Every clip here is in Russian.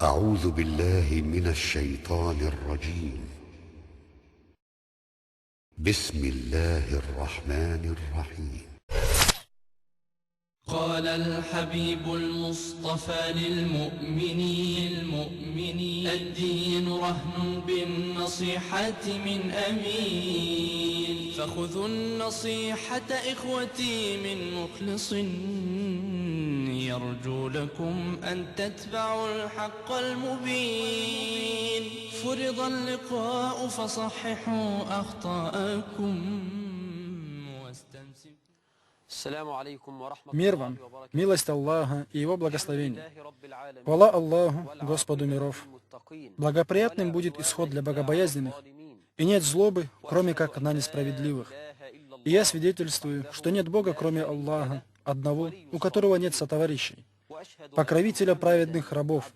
أعوذ بالله من الشيطان الرجيم. بسم الله الرحمن الرحيم. قال الحبيب المصطفى للمؤمنين الدين رهن بالنصيحة من أمين، فخذوا النصيحة إخوتي من مخلص يرجو لكم أن تتبعوا الحق المبين. فرض اللقاء فصححوا أخطاءكم واستمسكوا. Мир вам, милость Аллаха и Его благословение. Хвала Аллаху, Господу миров. Благоприятным будет исход для богобоязненных, и нет злобы, кроме как на несправедливых. И я свидетельствую, что нет Бога, кроме Аллаха, одного, у которого нет сотоварищей, покровителя праведных рабов.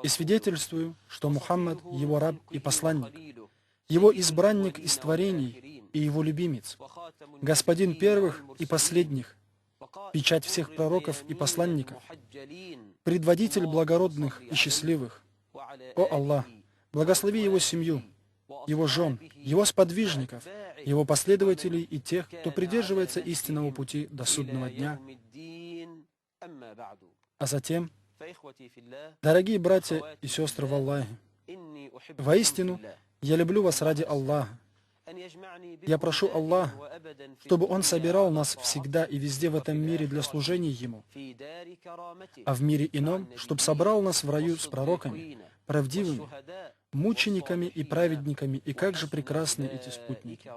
И свидетельствую, что Мухаммад — его раб и посланник, его избранник из творений и его любимец, господин первых и последних, печать всех пророков и посланников, предводитель благородных и счастливых. О Аллах, благослови его семью, его жен, его сподвижников, его последователей и тех, кто придерживается истинного пути до судного дня. А затем, дорогие братья и сестры в Аллахе, воистину, я люблю вас ради Аллаха. Я прошу Аллаха, чтобы Он собирал нас всегда и везде в этом мире для служения Ему, а в мире ином, чтобы собрал нас в раю с пророками, правдивыми, мучениками и праведниками, и как же прекрасны эти спутники.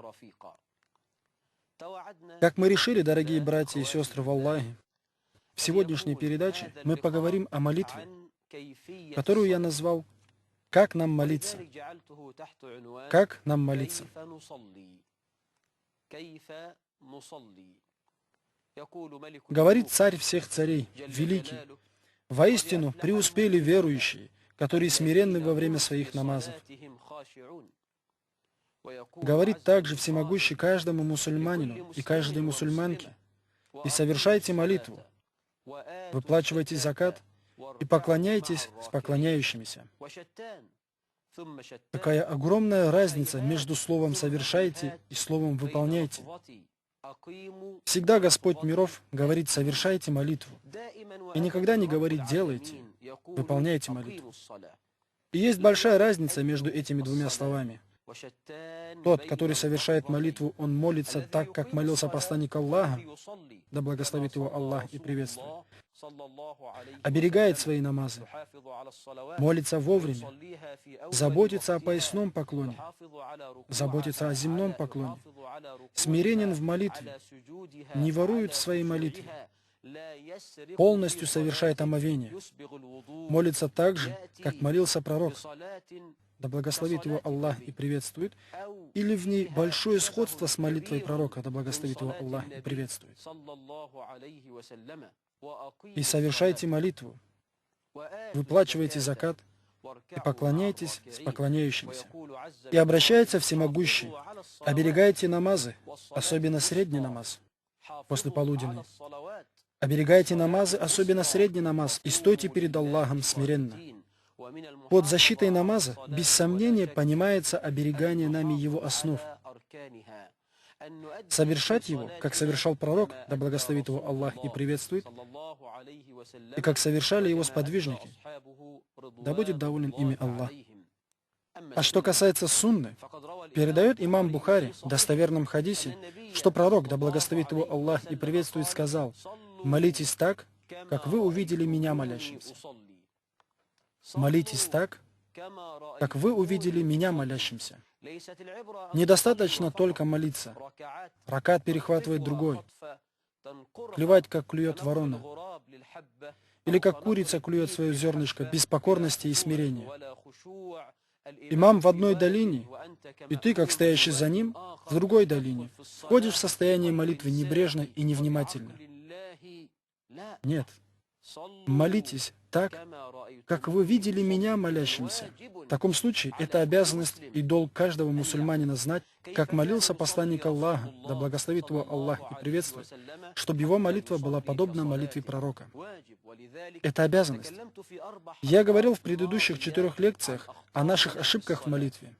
Как мы решили, дорогие братья и сестры в Аллахе, в сегодняшней передаче мы поговорим о молитве, которую я назвал «Как нам молиться?». Как нам молиться? Говорит царь всех царей, великий: воистину преуспели верующие, которые смиренны во время своих намазов. Говорит также всемогущий каждому мусульманину и каждой мусульманке: и совершайте молитву, выплачивайте закат и поклоняйтесь с поклоняющимися. Какая огромная разница между словом «совершайте» и словом «выполняйте». Всегда Господь миров говорит «совершайте молитву», и никогда не говорит «делайте», «выполняйте молитву». И есть большая разница между этими двумя словами. Тот, который совершает молитву, он молится так, как молился посланник Аллаха, да благословит его Аллах и приветствует, оберегает свои намазы, молится вовремя, заботится о поясном поклоне, заботится о земном поклоне, смиренен в молитве, не ворует в своей молитве, полностью совершает омовение, молится так же, как молился пророк, да благословит его Аллах и приветствует, или в ней большое сходство с молитвой пророка, да благословит его Аллах и приветствует. И совершайте молитву, выплачивайте закат и поклоняйтесь с поклоняющимися. И обращается всемогущий: оберегайте намазы, особенно средний намаз, после полуденной. Оберегайте намазы, особенно средний намаз, и стойте перед Аллахом смиренно. Под защитой намаза, без сомнения, понимается оберегание нами его основ. Совершать его, как совершал пророк, да благословит его Аллах и приветствует, и как совершали его сподвижники, да будет доволен ими Аллах. А что касается сунны, передает имам Бухари в достоверном хадисе, что пророк, да благословит его Аллах и приветствует, сказал: «Молитесь так, как вы увидели меня молящимся». Молитесь так, как вы увидели меня молящимся. Недостаточно только молиться. Ракат перехватывает другой. Клевать, как клюет ворона. Или как курица клюет свое зернышко без покорности и смирения. Имам в одной долине, и ты, как стоящий за ним, в другой долине, входишь в состояние молитвы небрежно и невнимательно. Нет. Молитесь так, как вы видели меня молящимся. В таком случае это обязанность и долг каждого мусульманина знать, как молился посланник Аллаха, да благословит его Аллах и приветствует, чтобы его молитва была подобна молитве пророка. Это обязанность. Я говорил в предыдущих 4 лекциях о наших ошибках в молитве.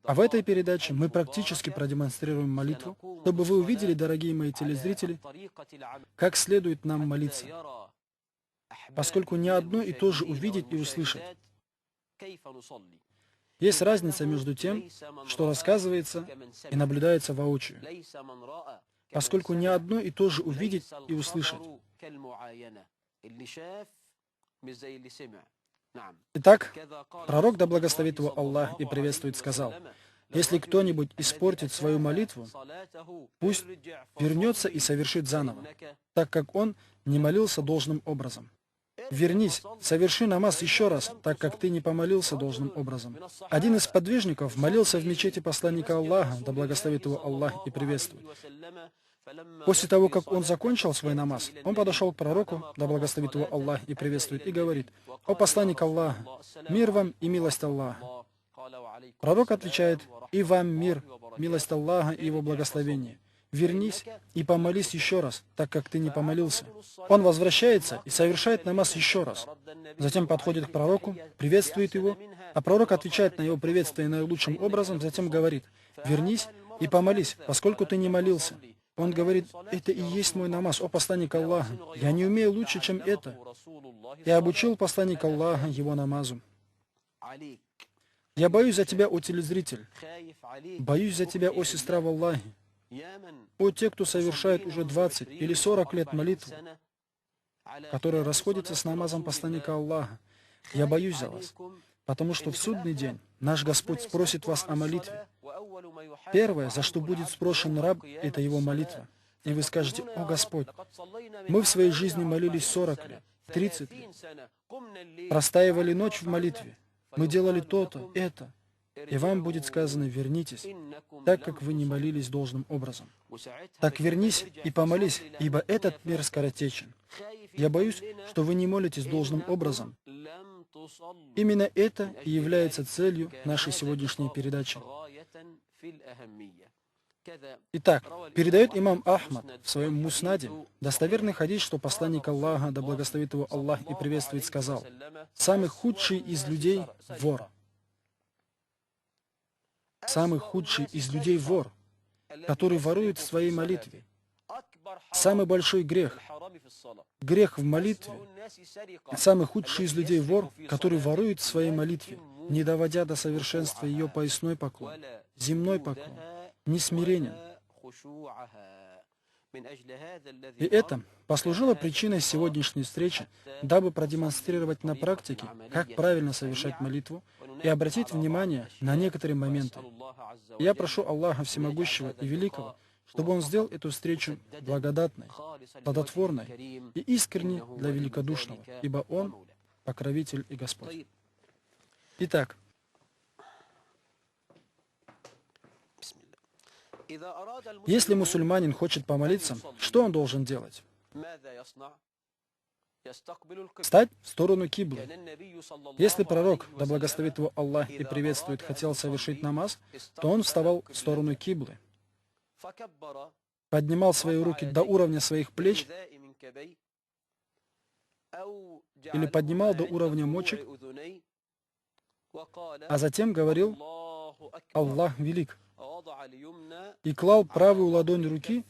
А в этой передаче мы практически продемонстрируем молитву, чтобы вы увидели, дорогие мои телезрители, как следует нам молиться, поскольку не одно и то же увидеть и услышать. Есть разница между тем, что рассказывается и наблюдается воочию, поскольку не одно и то же увидеть и услышать. Итак, пророк, да благословит его Аллах и приветствует, сказал: если кто-нибудь испортит свою молитву, пусть вернется и совершит заново, так как он не молился должным образом. Вернись, соверши намаз еще раз, так как ты не помолился должным образом. Один из подвижников молился в мечети посланника Аллаха, да благословит его Аллах и приветствует. После того, как он закончил свой намаз, он подошел к пророку, да благословит его Аллах и приветствует, и говорит: «О посланник Аллаха, мир вам и милость Аллаха». Пророк отвечает: «И вам мир, милость Аллаха и его благословение. Вернись и помолись еще раз, так как ты не помолился». Он возвращается и совершает намаз еще раз. Затем подходит к пророку, приветствует его, а пророк отвечает на его приветствие наилучшим образом, затем говорит: «Вернись и помолись, поскольку ты не молился». Он говорит: «Это и есть мой намаз, о посланник Аллаха. Я не умею лучше, чем это». Я обучил посланника Аллаха его намазу. Я боюсь за тебя, о телезритель. Боюсь за тебя, о сестра в Аллахе. О те, кто совершает уже 20 или 40 лет молитву, которые расходятся с намазом посланника Аллаха. Я боюсь за вас, потому что в судный день наш Господь спросит вас о молитве. Первое, за что будет спрошен раб, это его молитва. И вы скажете: «О Господь, мы в своей жизни молились 40 лет, 30 лет, простаивали ночь в молитве, мы делали то-то, это». И вам будет сказано: вернитесь, так как вы не молились должным образом. Так вернись и помолись, ибо этот мир скоротечен. Я боюсь, что вы не молитесь должным образом. Именно это и является целью нашей сегодняшней передачи. Итак, передает имам Ахмад в своем муснаде достоверный хадис, что посланник Аллаха, да благословит его Аллах и приветствует, сказал: «Самый худший из людей – вор». Самый худший из людей – вор, который ворует в своей молитве. Самый большой грех – грех в молитве. Самый худший из людей – вор, который ворует в своей молитве, не доводя до совершенства ее поясной поклон, земной поклон, не смиренен. И это послужило причиной сегодняшней встречи, дабы продемонстрировать на практике, как правильно совершать молитву, и обратить внимание на некоторые моменты. Я прошу Аллаха Всемогущего и Великого, чтобы Он сделал эту встречу благодатной, плодотворной и искренней для великодушного, ибо Он – покровитель и Господь. Итак, если мусульманин хочет помолиться, что он должен делать? Встать в сторону киблы. Если пророк, да благословит его Аллах и приветствует, хотел совершить намаз, то он вставал в сторону киблы, поднимал свои руки до уровня своих плеч или поднимал до уровня мочек, а затем говорил: «Аллах велик», и клал правую ладонь руки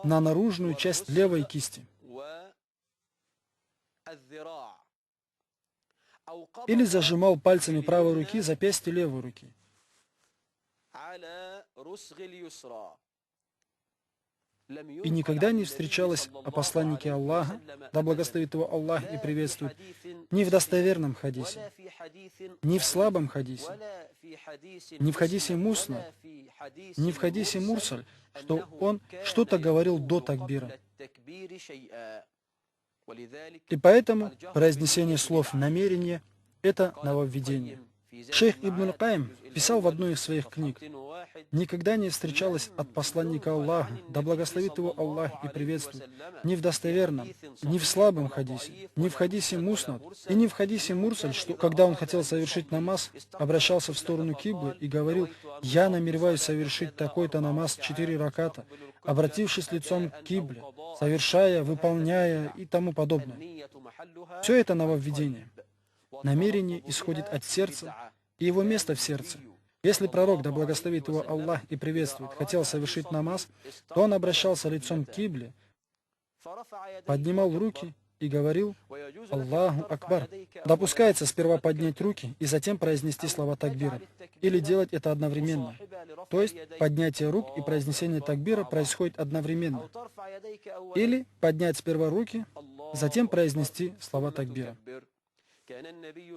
на наружную часть левой кисти. Или зажимал пальцами правой руки запястье левой руки. И никогда не встречалось о посланнике Аллаха, да благословит его Аллах и приветствует, ни в достоверном хадисе, ни в слабом хадисе, ни в хадисе Муснад, ни в хадисе Мурсаль, что он что-то говорил до такбира. И поэтому произнесение слов намерения – это нововведение. Шейх Ибн Аль-Каим писал в одной из своих книг: «Никогда не встречалось от посланника Аллаха, да благословит его Аллах и приветствует, ни в достоверном, ни в слабом хадисе, ни в хадисе муснад и ни в хадисе мурсаль, что когда он хотел совершить намаз, обращался в сторону киблы и говорил: «Я намереваюсь совершить такой-то намаз 4 раката, обратившись лицом к кибле, совершая, выполняя и тому подобное». Все это нововведение. Намерение исходит от сердца, и его место в сердце. Если пророк, да благословит его Аллах и приветствует, хотел совершить намаз, то он обращался лицом к кибле, поднимал руки и говорил: «Аллаху Акбар». Допускается сперва поднять руки и затем произнести слова такбира, или делать это одновременно. То есть поднятие рук и произнесение такбира происходит одновременно. Или поднять сперва руки, затем произнести слова такбира.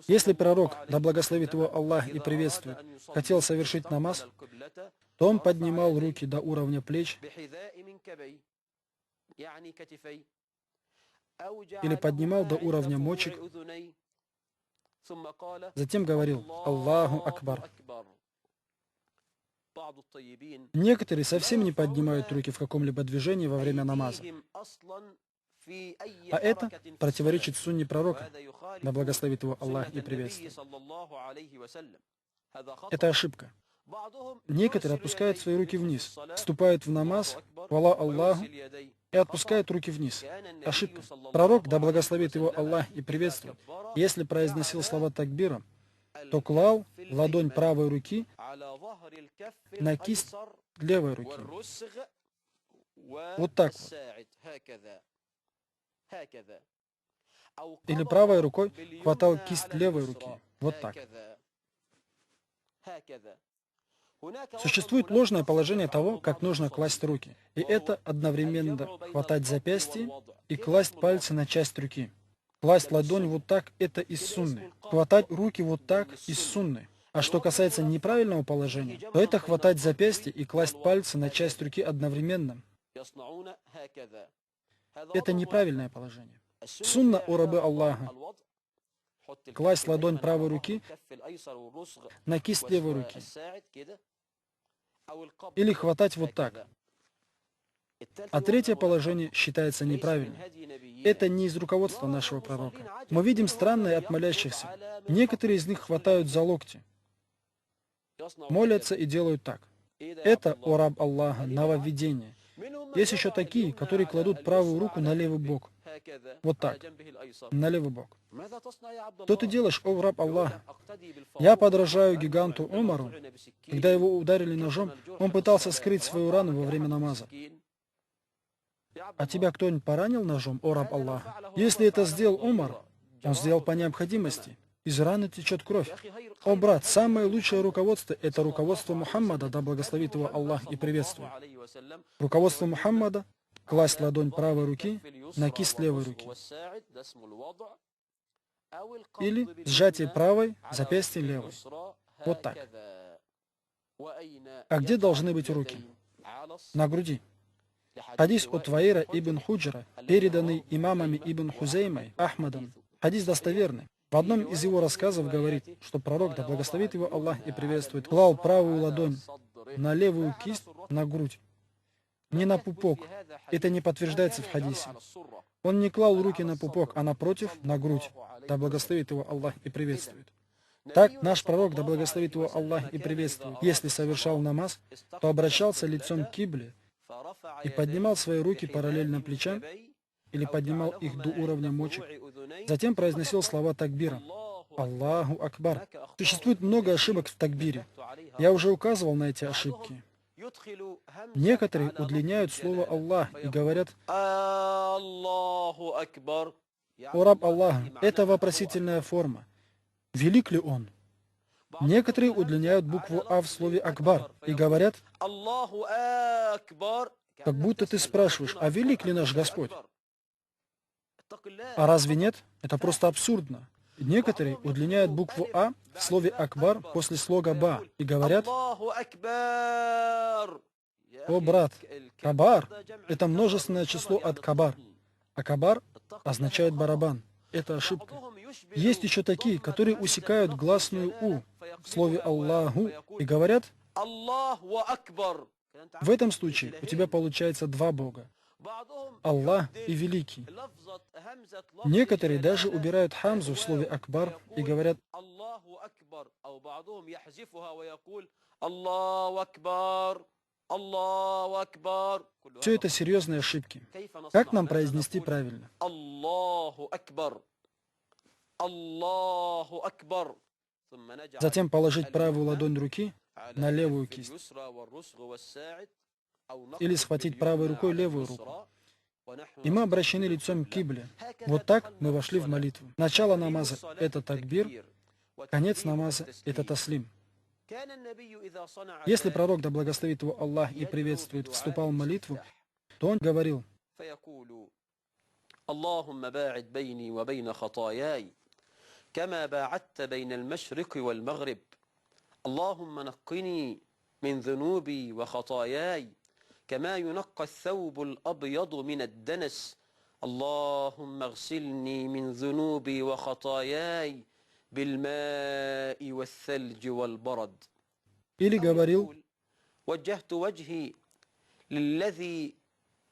Если пророк, да благословит его Аллах и приветствует, хотел совершить намаз, то он поднимал руки до уровня плеч или поднимал до уровня мочек, затем говорил: «Аллаху Акбар». Некоторые совсем не поднимают руки в каком-либо движении во время намаза. А это противоречит сунне пророка, да благословит его Аллах и приветствует. Это ошибка. Некоторые опускают свои руки вниз, вступают в намаз, хвала Аллаху, и отпускают руки вниз. Ошибка. Пророк, да благословит его Аллах и приветствует, если произносил слова такбира, то клал ладонь правой руки на кисть левой руки. Вот так вот. Или правой рукой хватал кисть левой руки. Вот так. Существует ложное положение того, как нужно класть руки. И это одновременно хватать запястье и класть пальцы на часть руки. Класть ладонь вот так — это из сунны. Хватать руки вот так — из сунны. А что касается неправильного положения, то это хватать запястье и класть пальцы на часть руки одновременно. Это неправильное положение. Сунна у рабы Аллаха — класть ладонь правой руки на кисть левой руки. Или хватать вот так. А третье положение считается неправильным. Это не из руководства нашего пророка. Мы видим странное от молящихся. Некоторые из них хватают за локти, молятся и делают так. Это, о раб Аллаха, нововведение. Есть еще такие, которые кладут правую руку на левый бок. Вот так. На левый бок. Что ты делаешь, о раб Аллаха? Я подражаю гиганту Умару. Когда его ударили ножом, он пытался скрыть свою рану во время намаза. А тебя кто-нибудь поранил ножом, о раб Аллаха? Если это сделал Умар, он сделал по необходимости. Из раны течет кровь. О, брат, самое лучшее руководство — это руководство Мухаммада, да благословит его Аллах и приветствует. Руководство Мухаммада — класть ладонь правой руки на кисть левой руки. Или сжатие правой, запястье левой. Вот так. А где должны быть руки? На груди. Хадис от Ваира ибн Худжра, переданный имамами ибн Хузеймой, Ахмадом. Хадис достоверный. В одном из его рассказов говорит, что пророк, да благословит его Аллах и приветствует, клал правую ладонь на левую кисть на грудь, не на пупок. Это не подтверждается в хадисе. Он не клал руки на пупок, а напротив, на грудь. Да благословит его Аллах и приветствует. Так, наш пророк, да благословит его Аллах и приветствует, если совершал намаз, то обращался лицом к кибле и поднимал свои руки параллельно плечам, или поднимал их до уровня мочек. Затем произносил слова такбира: «Аллаху Акбар». Существует много ошибок в такбире. Я уже указывал на эти ошибки. Некоторые удлиняют слово «Аллах» и говорят: «О раб Аллаха». Это вопросительная форма. Велик ли Он? Некоторые удлиняют букву «А» в слове «Акбар» и говорят, как будто ты спрашиваешь: «А велик ли наш Господь?» А разве нет? Это просто абсурдно. Некоторые удлиняют букву «А» в слове «Акбар» после слога «Ба» и говорят: «О, брат, кабар» — это множественное число от кабар, а кабар означает барабан. Это ошибка. Есть еще такие, которые усекают гласную «У» в слове «Аллаху» и говорят, в этом случае у тебя получается два Бога – Аллах и Великий. Некоторые даже убирают хамзу в слове «Акбар» и говорят все это серьезные ошибки. Как нам произнести правильно? Затем положить правую ладонь руки на левую кисть. Или схватить правой рукой левую руку. И мы обращены лицом к кибле. Вот так мы вошли в молитву. Начало намаза – это такбир, конец намаза – это таслим. Если пророк, да благословит его Аллах и приветствует, вступал в молитву, то он говорил: اللهم باعد بيني وبين خطاياي كما باعدت بين المشرق والمغرب اللهم نقني من ذنوبي وخطاياي كما ينقى الثوب الأبيض من الدنس اللهم اغسلني من ذنوبي وخطاياي بالماء والثلج والبرد. Или говорил: وجهت وجهي للذي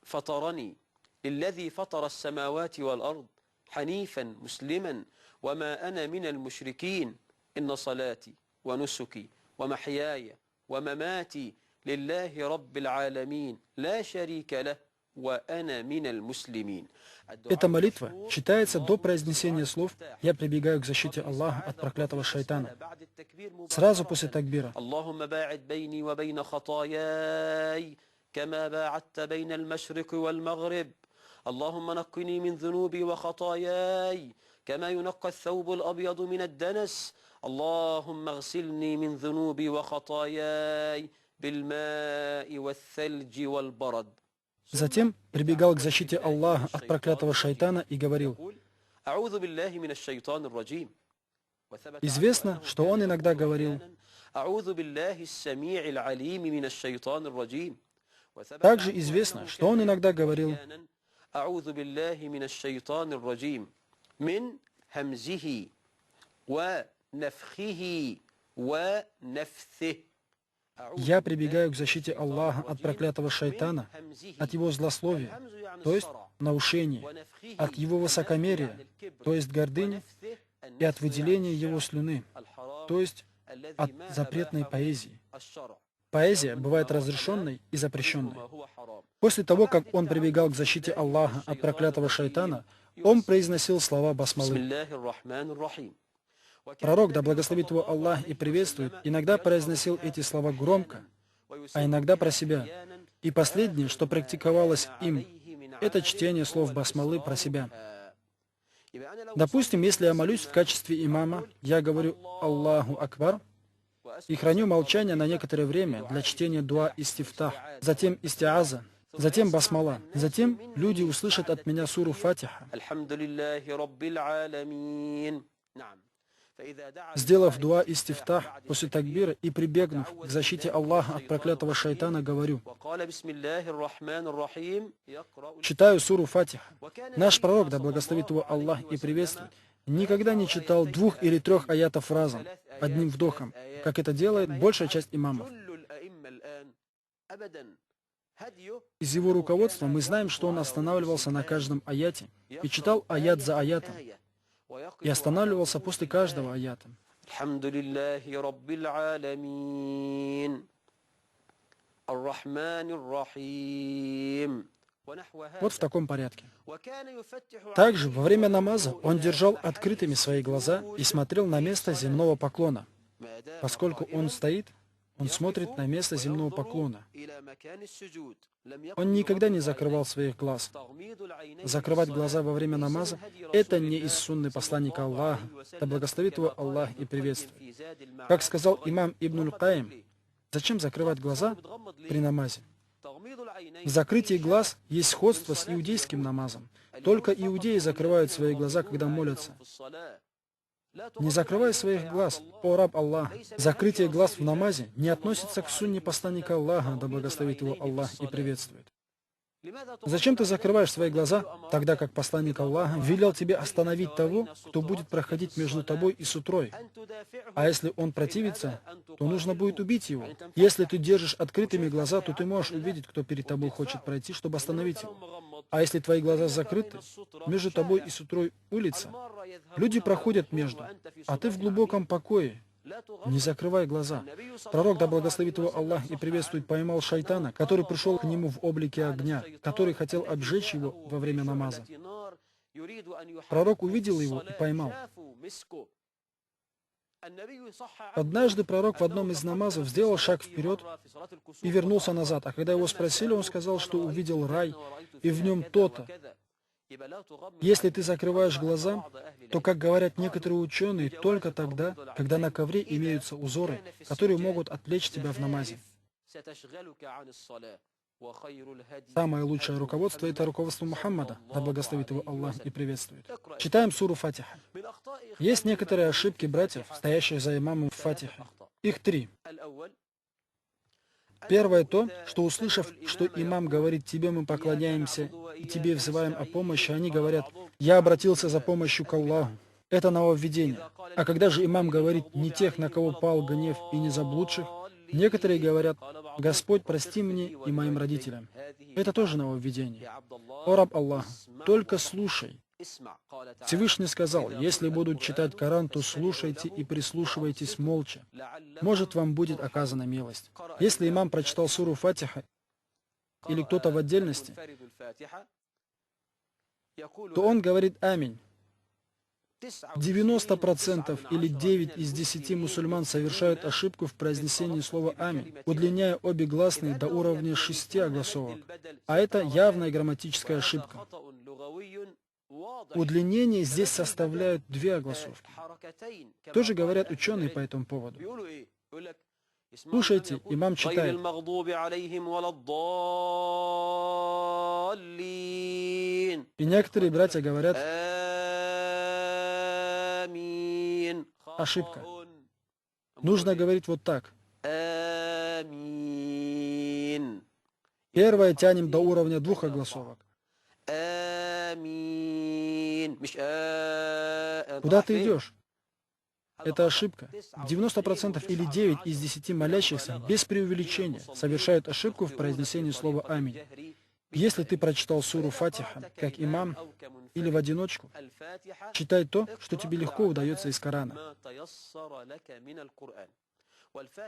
فطرني الذي فطر السماوات والأرض حنيفا مسلما وما أنا من المشركين إن صلاتي ونسكي ومحياي ومماتي لله رب العالمين لا شريك له وأنا من المسلمين. Эта молитва читается до произнесения слов «Я прибегаю к защите Аллаха от проклятого шайтана». Сразу после такбира. اللهم باعد بيني وبين خطاياي كما باعدت بين المشرق والمغرب اللهم نقني من ذنوبي وخطاياي كما ينقى الثوب الأبيض من الدنس اللهم اغسلني من ذنوبي وخطاياي بالماء والثلج والبرد. Затем прибегал к защите Аллаха от проклятого шайтана и говорил: известно, что он иногда говорил: также известно, что он иногда говорил: я прибегаю к защите Аллаха от проклятого шайтана, от его злословия, то есть наушения, от его высокомерия, то есть гордыни, и от выделения его слюны, то есть от запретной поэзии. Поэзия бывает разрешенной и запрещенной. После того, как он прибегал к защите Аллаха от проклятого шайтана, он произносил слова басмалы. Пророк, да благословит его Аллах и приветствует, иногда произносил эти слова громко, а иногда про себя. И последнее, что практиковалось им, это чтение слов басмалы про себя. Допустим, если я молюсь в качестве имама, я говорю «Аллаху Акбар» и храню молчание на некоторое время для чтения дуа истифтах, затем истиаза, затем басмала, затем люди услышат от меня суру Фатиха. Сделав дуа истифтах после такбира и прибегнув к защите Аллаха от проклятого шайтана, говорю: читаю суру Фатиха. Наш пророк, да благословит его Аллах и приветствует, никогда не читал 2 или 3 аятов разом, одним вдохом, как это делает большая часть имамов. Из его руководства мы знаем, что он останавливался на каждом аяте и читал аят за аятом, и останавливался после каждого аята. Вот в таком порядке. Также во время намаза он держал открытыми свои глаза и смотрел на место земного поклона. Поскольку он стоит, он смотрит на место земного поклона. Он никогда не закрывал своих глаз. Закрывать глаза во время намаза – это не из сунны посланника Аллаха, да благословит его Аллах и приветствует. Как сказал имам Ибн Аль-Каим, зачем закрывать глаза при намазе? В закрытии глаз есть сходство с иудейским намазом. Только иудеи закрывают свои глаза, когда молятся. Не закрывай своих глаз, о раб Аллах. Закрытие глаз в намазе не относится к сунне посланника Аллаха, да благословит его Аллах и приветствует. Зачем ты закрываешь свои глаза, тогда как посланник Аллаха велел тебе остановить того, кто будет проходить между тобой и сутрой? А если он противится, то нужно будет убить его. Если ты держишь открытыми глаза, то ты можешь увидеть, кто перед тобой хочет пройти, чтобы остановить его. А если твои глаза закрыты, между тобой и сутрой улица, люди проходят между, а ты в глубоком покое. Не закрывай глаза. Пророк, да благословит его Аллах и приветствует, поймал шайтана, который пришел к нему в облике огня, который хотел обжечь его во время намаза. Пророк увидел его и поймал. Однажды пророк в одном из намазов сделал шаг вперед и вернулся назад, а когда его спросили, он сказал, что увидел рай, и в нем то-то. Если ты закрываешь глаза, то, как говорят некоторые ученые, только тогда, когда на ковре имеются узоры, которые могут отвлечь тебя в намазе. Самое лучшее руководство – это руководство Мухаммада, да благословит его Аллах и приветствует. Читаем суру Фатиха. Есть некоторые ошибки братьев, стоящих за имамом в Фатихе. Их 3. Первое то, что услышав, что имам говорит «тебе мы поклоняемся и тебе взываем о помощи», они говорят «я обратился за помощью к Аллаху». Это нововведение. А когда же имам говорит не тех, на кого пал гнев, и не заблудших, некоторые говорят «Господь, прости мне и моим родителям». Это тоже нововведение. О раб Аллаха, только слушай. Всевышний сказал, если будут читать Коран, то слушайте и прислушивайтесь молча. Может, вам будет оказана милость. Если имам прочитал суру Фатиха или кто-то в отдельности, то он говорит «Аминь». 90% или 9 из 10 мусульман совершают ошибку в произнесении слова «Аминь», удлиняя обе гласные до уровня 6 огласовок. А это явная грамматическая ошибка. Удлинение здесь составляют 2 огласовки. Тоже говорят ученые по этому поводу. Слушайте, имам читает. И некоторые братья говорят ошибка. Нужно говорить вот так. Первое тянем до уровня 2 огласовок. Куда ты идешь? Это ошибка. 90% или 9 из 10 молящихся без преувеличения совершают ошибку в произнесении слова «Аминь». Если ты прочитал суру Фатиха, как имам, или в одиночку, читай то, что тебе легко удается из Корана.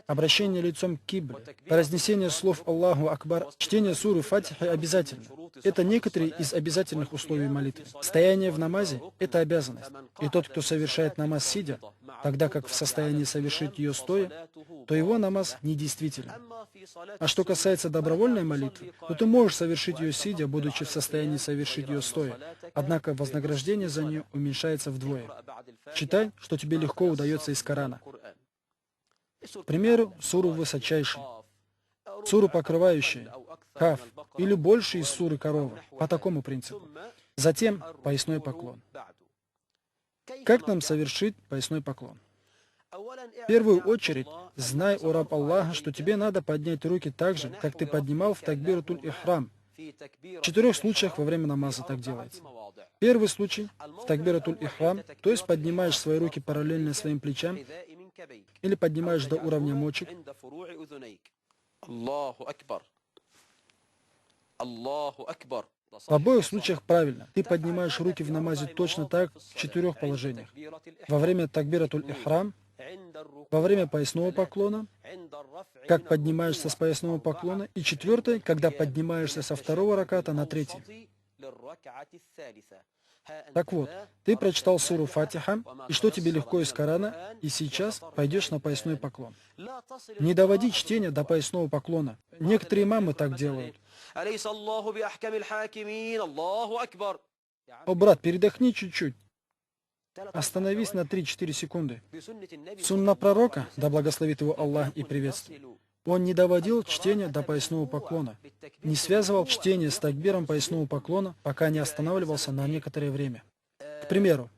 Обращение лицом к кибле, произнесение слов Аллаху Акбар, чтение суры Фатихи обязательно. Это некоторые из обязательных условий молитвы. Стояние в намазе – это обязанность. И тот, кто совершает намаз сидя, тогда как в состоянии совершить ее стоя, то его намаз недействителен. А что касается добровольной молитвы, то ты можешь совершить ее сидя, будучи в состоянии совершить ее стоя. Однако вознаграждение за нее уменьшается вдвое. Читай, что тебе легко удается из Корана. К примеру, суру высочайшей, суру покрывающей, каф, или больше из суры корова, по такому принципу. Затем поясной поклон. Как нам совершить поясной поклон? В первую очередь, знай, о раб Аллаха, что тебе надо поднять руки так же, как ты поднимал в такбиратуль ихрам. В 4 случаях во время намаза так делается. Первый случай в такбиратуль ихрам, то есть поднимаешь свои руки параллельно своим плечам, или поднимаешь до уровня мочек. В обоих случаях правильно. Ты поднимаешь руки в намазе точно так в 4 положениях. Во время такбиратуль ихрам, во время поясного поклона, как поднимаешься с поясного поклона, и 4, когда поднимаешься со 2 раката на 3. Так вот, ты прочитал суру Фатиха, и что тебе легко из Корана, и сейчас пойдешь на поясной поклон. Не доводи чтение до поясного поклона. Некоторые имамы так делают. О, брат, передохни чуть-чуть. Остановись на 3-4 секунды. Сунна пророка, да благословит его Аллах и приветствует. Он не доводил чтение до поясного поклона, не связывал чтение с такбиром поясного поклона, пока не останавливался на некоторое время. К примеру,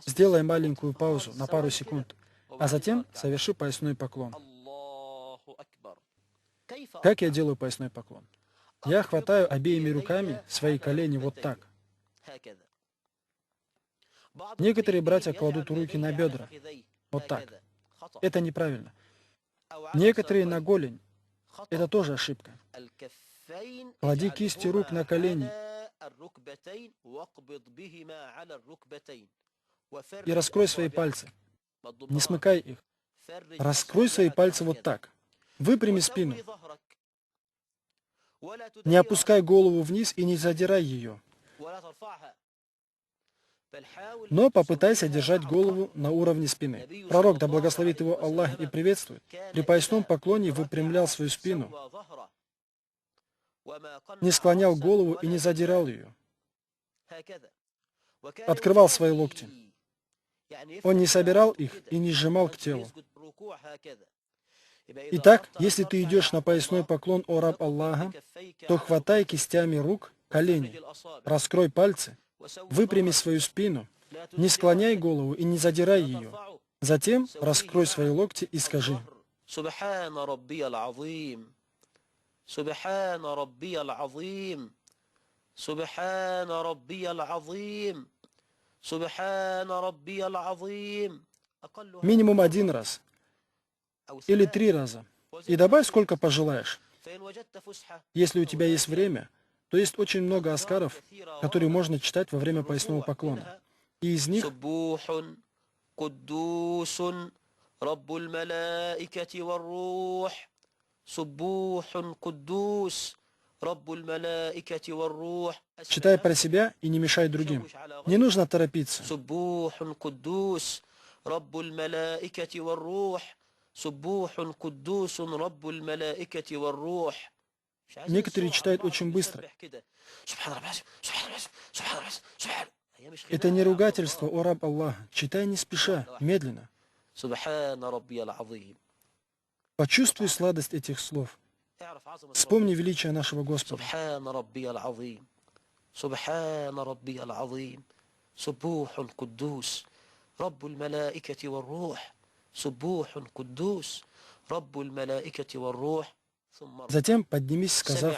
сделай маленькую паузу на пару секунд. а затем соверши поясной поклон. Аллаху акбар. Как я делаю поясной поклон? Я хватаю обеими руками свои колени вот так. Некоторые братья кладут руки на бедра. Вот так. Это неправильно. Некоторые на голень. Это тоже ошибка. Клади кисти рук на колени и раскрой свои пальцы. Не смыкай их. Раскрой свои пальцы вот так. Выпрями спину. Не опускай голову вниз и не задирай ее. Но попытайся держать голову на уровне спины. Пророк, да благословит его Аллах и приветствует, при поясном поклоне выпрямлял свою спину, не склонял голову и не задирал ее. Открывал свои локти. Он не собирал их и не сжимал к телу. Итак, если ты идешь на поясной поклон, о раб Аллаха, то хватай кистями рук колени, раскрой пальцы, выпрями свою спину, не склоняй голову и не задирай ее. Затем раскрой свои локти и скажи: Субхана раббиял азим. Субхана раббиял азим. Субхана раббиял азим. Субхана раббиял азим. Минимум 1 раз или 3 раза. И добавь, сколько пожелаешь. Если у тебя есть время, то есть очень много аскаров, которые можно читать во время поясного поклона. И из них Суббухун, куддусун, раббуль малаикати варрух. Суббухун, куддус, раббуль малаикати варрух. читай про себя и не мешай другим. Не нужно торопиться. Суббухун, куддус, раббуль малаикати варрух. Суббухун, куддусун, раббуль малаикати варрух. Некоторые читают очень быстро. Это не ругательство, о раб Аллаха. Читай не спеша, медленно. Почувствуй сладость этих слов. Вспомни величие нашего Господа. Суббухун, куддус, раббуль малаикати варрух. Суббухун, куддус, раббуль малаикати варрух. Затем поднимись, сказав: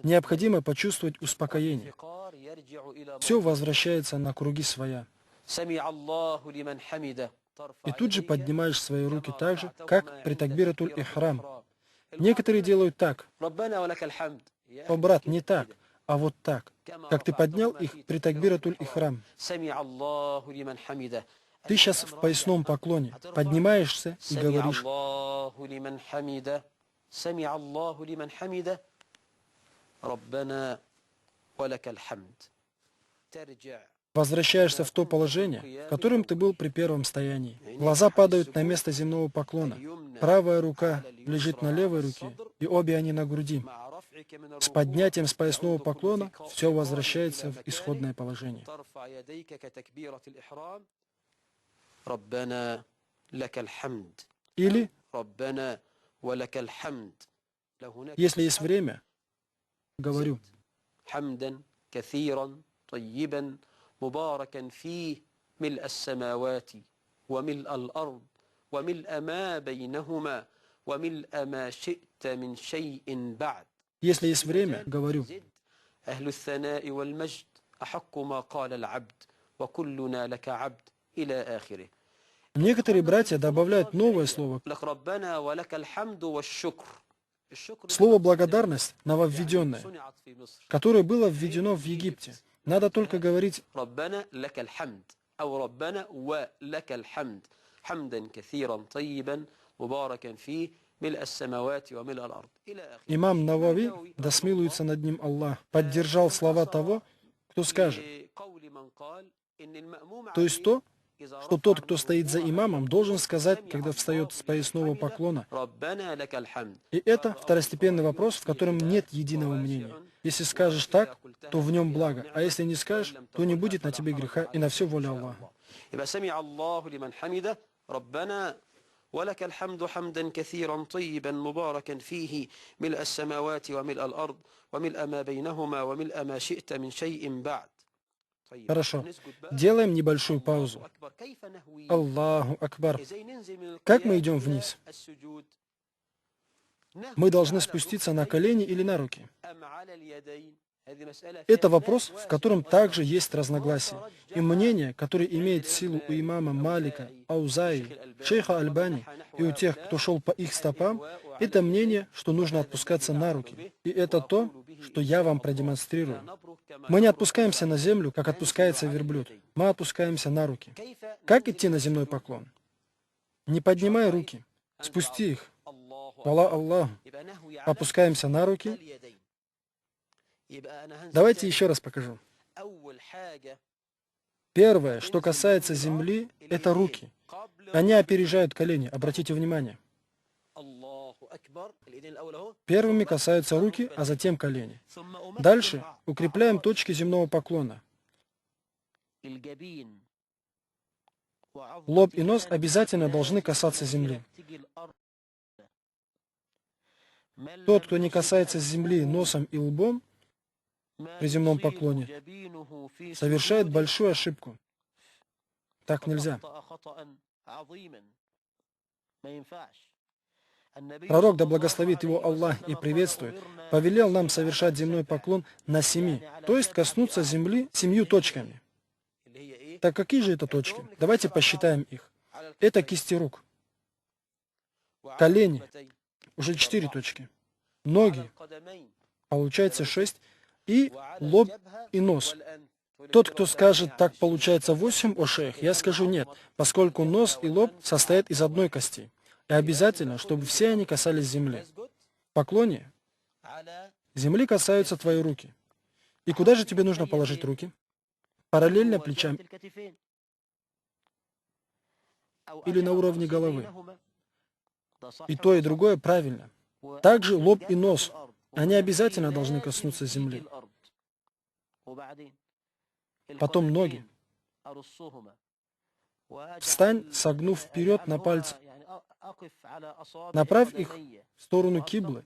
необходимо почувствовать успокоение. Все возвращается на круги своя. И тут же поднимаешь свои руки так же, как при такбиратуль ихрам. Некоторые делают так. О, брат, не так, а вот так, как ты поднял их при такбиратуль ихрам. Ты сейчас в поясном поклоне поднимаешься и говоришь: возвращаешься в то положение, в котором ты был при первом стоянии. Глаза падают на место земного поклона. Правая рука лежит на левой руке, и обе они на груди. С поднятием с поясного поклона все возвращается в исходное положение. Или, если есть время, говорю: مباركا فيه ملء السماوات وملء الأرض وملء ما بينهما وملء ما شئت من شيء بعد. Если есть время, говорю: أهل الثناء والمجد أحق ما قال العبد وكلنا لك عبد إلى آخره. Некоторые братья добавляют новое слово. لك ربنا ولك الحمد والشكر. Слово «благодарность» нововведенное, которое было введено в Египте. Надо только говорить: ربنا لك الحمد أو ربنا ولك الحمد حمدا كثيرا طيبا مباركا فيه ملء السماوات وملء الأرض. имам Навави, да смилуется над ним Аллах, поддержал слова того, кто скажет. То есть то, что тот, кто стоит за имамом, должен сказать, когда встает с поясного поклона. И это второстепенный вопрос, в котором нет единого мнения. Если скажешь так, то в нем благо, а если не скажешь, то не будет на тебе греха, и на все воля Аллаха. ولك الحمد حمدا كثيرا طيبا مباركا فيه ملء السماوات وملء الأرض وملء ما بينهما وملء ما شئت من شيء بعد. Хорошо. Делаем небольшую паузу. Аллаху Акбар. Как мы идем вниз? Мы должны спуститься на колени или на руки? Это вопрос, в котором также есть разногласия. И мнение, которое имеет силу у имама Малика, Аузаи, шейха Альбани и у тех, кто шел по их стопам, это мнение, что нужно отпускаться на руки. И это то, что я вам продемонстрирую. Мы не отпускаемся на землю, как отпускается верблюд. Мы опускаемся на руки. Как идти на земной поклон? Не поднимай руки. Спусти их. Хвала Аллаху. Опускаемся на руки. Давайте еще раз покажу. Первое, что касается земли, это руки. Они опережают колени. Обратите внимание. Первыми касаются руки, а затем колени. Дальше укрепляем точки земного поклона. Лоб и нос обязательно должны касаться земли. Тот, кто не касается земли носом и лбом при земном поклоне, совершает большую ошибку. Так нельзя. Пророк, да благословит его Аллах и приветствует, повелел нам совершать земной поклон на 7, то есть коснуться земли 7 точками. Так какие же это точки? Давайте посчитаем их. Это кисти рук, колени, уже 4 точки, ноги, получается 6, и лоб и нос. Тот, кто скажет, так получается 8, о шейх, я скажу нет, поскольку нос и лоб состоят из одной кости. И обязательно, чтобы все они касались земли. В поклоне земли касаются твои руки. И куда же тебе нужно положить руки? Параллельно плечам или на уровне головы? И то, и другое правильно. Также лоб и нос, они обязательно должны коснуться земли. Потом ноги. Встань, согнув вперед на пальцы. Направь их в сторону киблы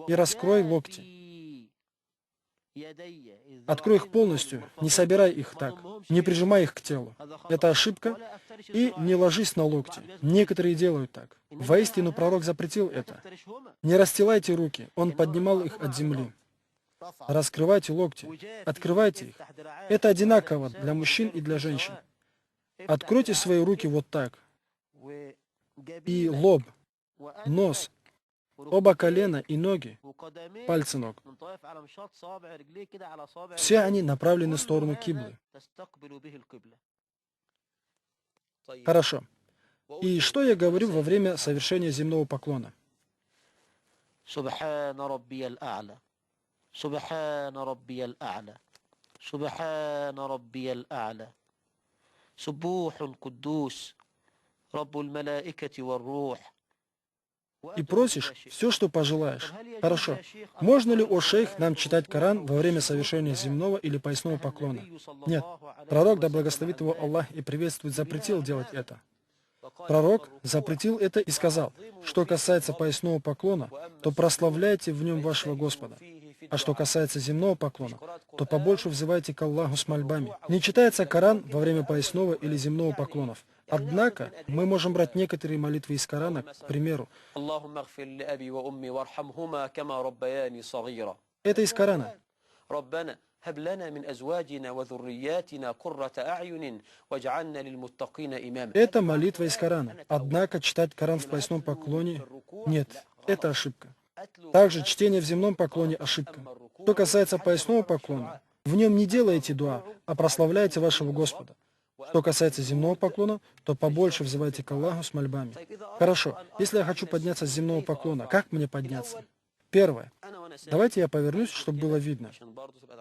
и раскрой локти. Открой их полностью, не собирай их так, не прижимай их к телу. Это ошибка. И не ложись на локти. Некоторые делают так. Воистину пророк запретил это. Не расстилайте руки, он поднимал их от земли. Раскрывайте локти, открывайте их. Это одинаково для мужчин и для женщин. Откройте свои руки вот так. И лоб, нос, оба колена и ноги, пальцы ног. Все они направлены в сторону киблы. Хорошо. И что я говорю во время совершения земного поклона? Субхана раббиял а'ля. Субхана раббиял а'ля. Субхана раббиял а'ля. Суббухун куддус. Раббуль малаикати вар рух. И просишь все, что пожелаешь. Хорошо. Можно ли, о шейх, нам читать Коран во время совершения земного или поясного поклона? Нет. Пророк, да благословит его Аллах и приветствует, запретил делать это. Пророк запретил это и сказал, что касается поясного поклона, то прославляйте в нем вашего Господа. А что касается земного поклона, то побольше взывайте к Аллаху с мольбами. Не читается Коран во время поясного или земного поклонов. Однако мы можем брать некоторые молитвы из Корана, к примеру. Это из Корана. Это молитва из Корана. Однако читать Коран в поясном поклоне нет. Это ошибка. Также чтение в земном поклоне ошибка. Что касается поясного поклона, в нем не делайте дуа, а прославляйте вашего Господа. Что касается земного поклона, то побольше взывайте к Аллаху с мольбами. Хорошо, если я хочу подняться с земного поклона, как мне подняться? Первое. Давайте я повернусь, чтобы было видно.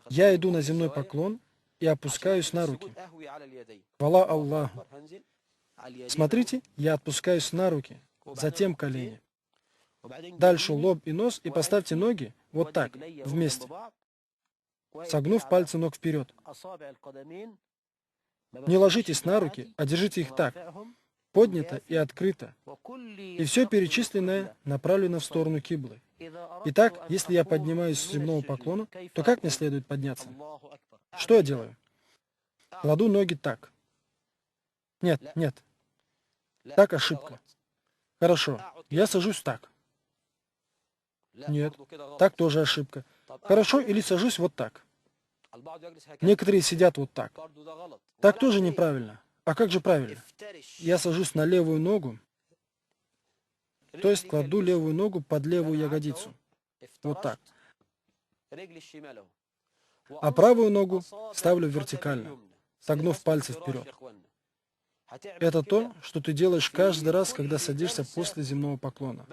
Я иду на земной поклон и опускаюсь на руки. Хвала Аллаху. Смотрите, я опускаюсь на руки, затем колени. Дальше лоб и нос, и поставьте ноги вот так, вместе, согнув пальцы ног вперед. Не ложитесь на руки, а держите их так, поднято и открыто. И все перечисленное направлено в сторону киблы. Итак, если я поднимаюсь с земного поклона, то как мне следует подняться? Что я делаю? Кладу ноги так. Нет, нет. Так ошибка. Хорошо. Я сажусь так. Нет. Так тоже ошибка. Хорошо, или сажусь вот так. Некоторые сидят вот так. Так тоже неправильно. А как же правильно? Я сажусь на левую ногу, то есть кладу левую ногу под левую ягодицу. Вот так. А правую ногу ставлю вертикально, согнув пальцы вперед. Это то, что ты делаешь каждый раз, когда садишься после земного поклона.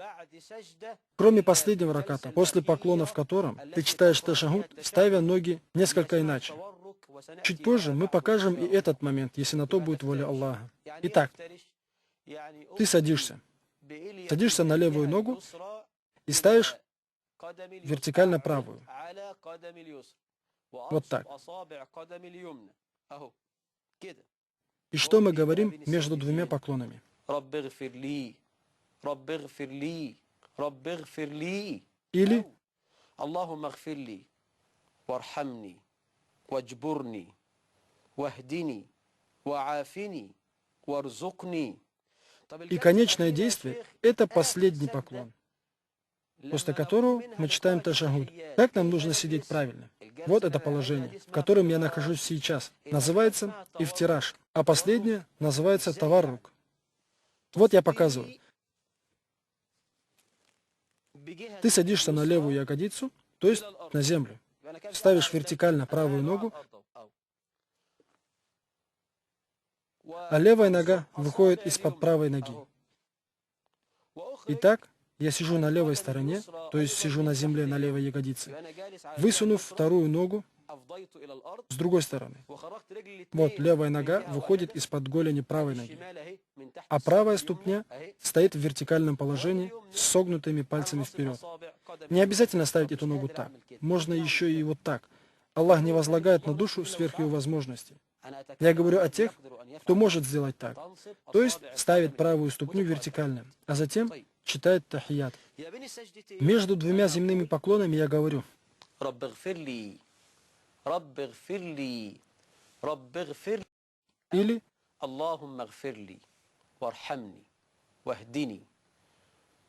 Кроме последнего раката, после поклона в котором ты читаешь ташахуд, ставя ноги несколько иначе. Чуть позже мы покажем и этот момент, если на то будет воля Аллаха. Итак, ты садишься. Садишься на левую ногу и ставишь вертикально правую. Вот так. И что мы говорим между двумя поклонами? Или اللهم اغفر لي وارحمني واجبرني واهدني وعافني وارزقني. и конечное действие – это последний поклон, после которого мы читаем ташахуд. Как нам нужно сидеть правильно? Вот это положение, в котором я нахожусь сейчас. Называется ифтираш, а последнее называется таваррук. Вот я показываю. Ты садишься на левую ягодицу, то есть на землю. Ставишь вертикально правую ногу, а левая нога выходит из-под правой ноги. Итак, я сижу на левой стороне, то есть сижу на земле на левой ягодице, высунув вторую ногу с другой стороны. Вот левая нога выходит из-под голени правой ноги, а правая ступня стоит в вертикальном положении с согнутыми пальцами вперед. Не обязательно ставить эту ногу так, можно еще и вот так. Аллах не возлагает на душу сверх ее возможностей. Я говорю о тех, кто может сделать так, то есть ставит правую ступню вертикально, а затем читает тахият. Между двумя земными поклонами я говорю: или اللهم اغفر لي وارحمني واهدني